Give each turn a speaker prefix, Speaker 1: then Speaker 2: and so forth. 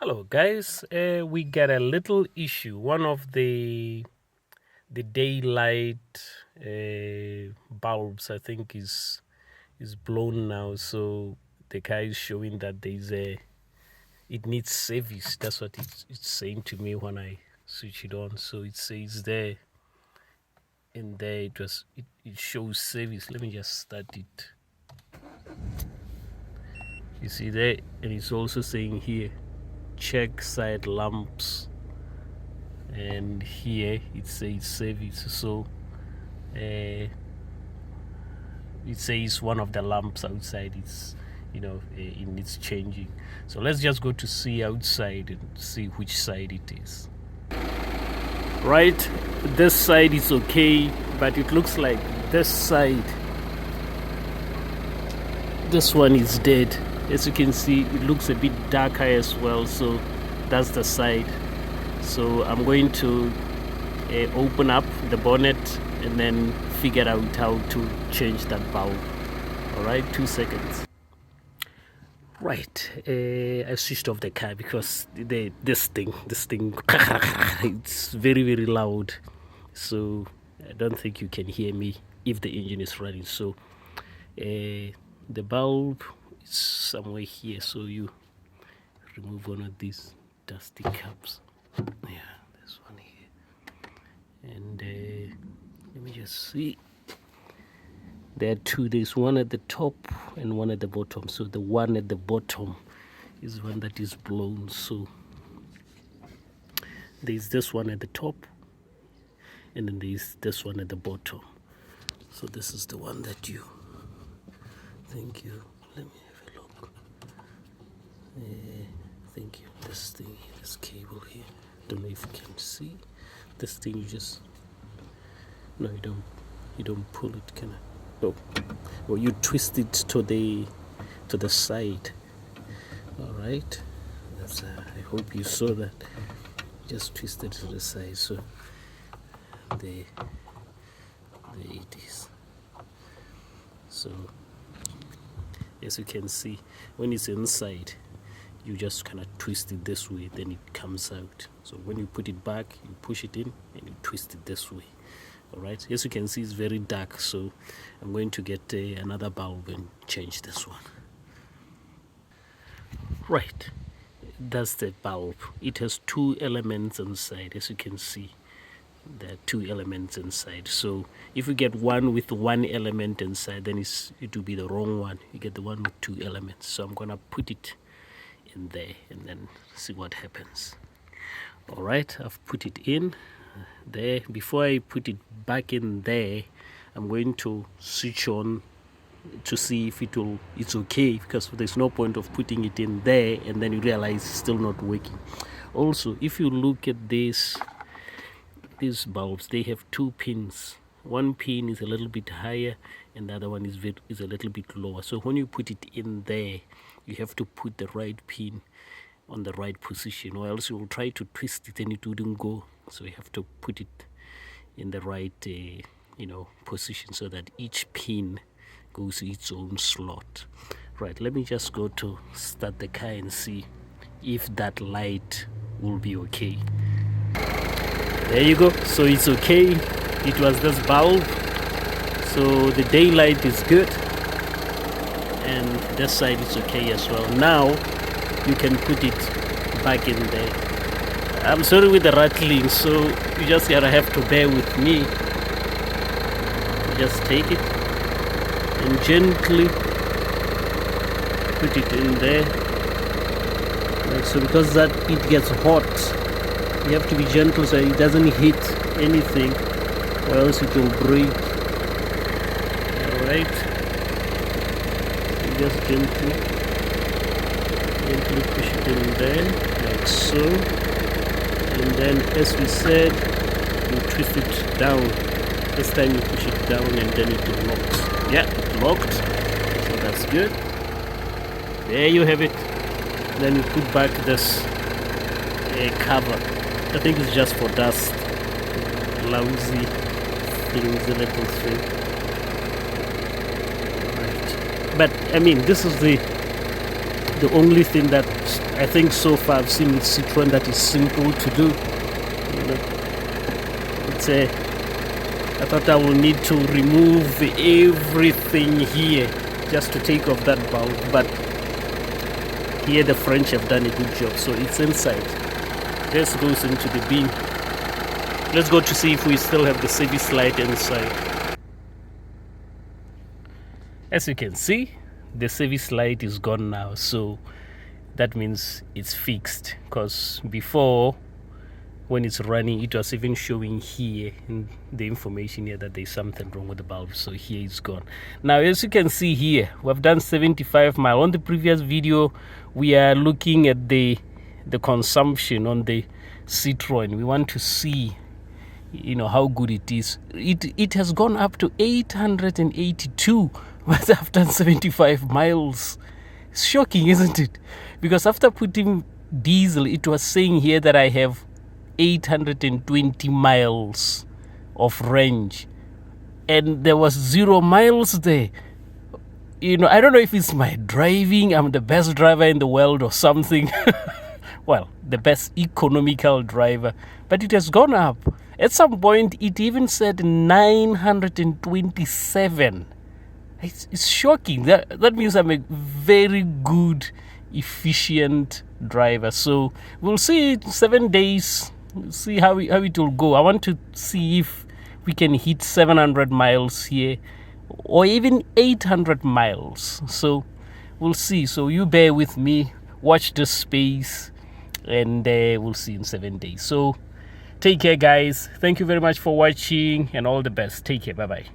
Speaker 1: Hello guys, we got a little issue. One of the daylight bulbs, I think, is blown now. So the guy is showing that it needs service. That's what it's saying to me when I switch it on. So it says there, and there it shows service. Let me just start it. You see there, and it's also saying here, check side lamps, and here it says service. So it says one of the lamps outside it needs changing. So let's just go to see outside and see which side it is. Right, this side is okay, but it looks like this side, this one is dead. As you can see, it looks a bit darker as well. So that's the side. So I'm going to open up the bonnet and then figure out how to change that bulb. All right, 2 seconds. Right, I switched off the car because this thing it's very, very loud. So I don't think you can hear me if the engine is running. So the bulb is somewhere here. So you remove one of these dusty caps. Yeah, this one here. And let me just see. There are two. There's one at the top and one at the bottom. So the one at the bottom is one that is blown. So there's this one at the top, and then there's this one at the bottom. So this is the one that you. Thank you. Let me have a look. Thank you. This thing here, this cable here. Don't know if you can see. This thing you just. No, you don't. You don't pull it, can I? No. Or you twist it to the side. All right. That's. I hope you saw that. Just twist it to the side. So there it is. So as you can see, when it's inside, you just kind of twist it this way, then it comes out. So when you put it back, you push it in and you twist it this way. All right, as you can see, it's very dark, so I'm going to get another bulb and change this one. Right, that's the bulb. It has two elements inside. As you can see, there are two elements inside. So if you get one with one element inside, then it will be the wrong one. You get the one with two elements. So I'm gonna put it in there and then see what happens. All right, I've put it in there. Before I put it back in there, I'm going to switch on to see if it's okay, because there's no point of putting it in there and then you realize it's still not working. Also, if you look at these bulbs, they have two pins. One pin is a little bit higher and the other one is a little bit lower. So when you put it in there, you have to put the right pin on the right position, or else you will try to twist it and it wouldn't go. So you have to put it in the right position so that each pin goes to its own slot. Right, let me just go to start the car and see if that light will be okay. There you go. So it's okay. It was this bulb. So the daylight is good, and this side is okay as well. Now you can put it back in there. I'm sorry with the rattling, so you just gotta have to bear with me. Just take it and gently put it in there. Like so, because that it gets hot, you have to be gentle so it doesn't hit anything, or else it will break. Alright. Just gently push it in there, like so. And then, as we said, you twist it down. This time you push it down and then it locks. Yeah, it locked. So that's good. There you have it. Then you put back this cover. I think it's just for dust. Lousy things, a little thing. Right. But I mean, this is the only thing that I think so far I've seen with Citroen that is simple to do. You know, it's I thought I will need to remove everything here just to take off that bulb, but here the French have done a good job. So it's inside. This goes into the bin. Let's go to see if we still have the service light inside. As you can see, the service light is gone now, so that means it's fixed, because before, when it's running, it was even showing here in the information here that there's something wrong with the bulb. So here it's gone. Now, as you can see here, we've done 75 miles. On the previous video, we are looking at the consumption on the Citroen. We want to see, you know, how good it is. It has gone up to 882, but after 75 miles. It's shocking, isn't it? Because after putting diesel, it was saying here that I have 820 miles of range, and there was 0 miles there. You know, I don't know if it's my driving, I'm the best driver in the world or something. Well, the best economical driver, but it has gone up. At some point it even said 927. It's shocking. That means I'm a very good, efficient driver. So we'll see in 7 days. We'll see how it will go. I want to see if we can hit 700 miles here, or even 800 miles. So we'll see. So you bear with me, watch the space, and we'll see in 7 days. So take care, guys. Thank you very much for watching, and all the best. Take care. Bye bye.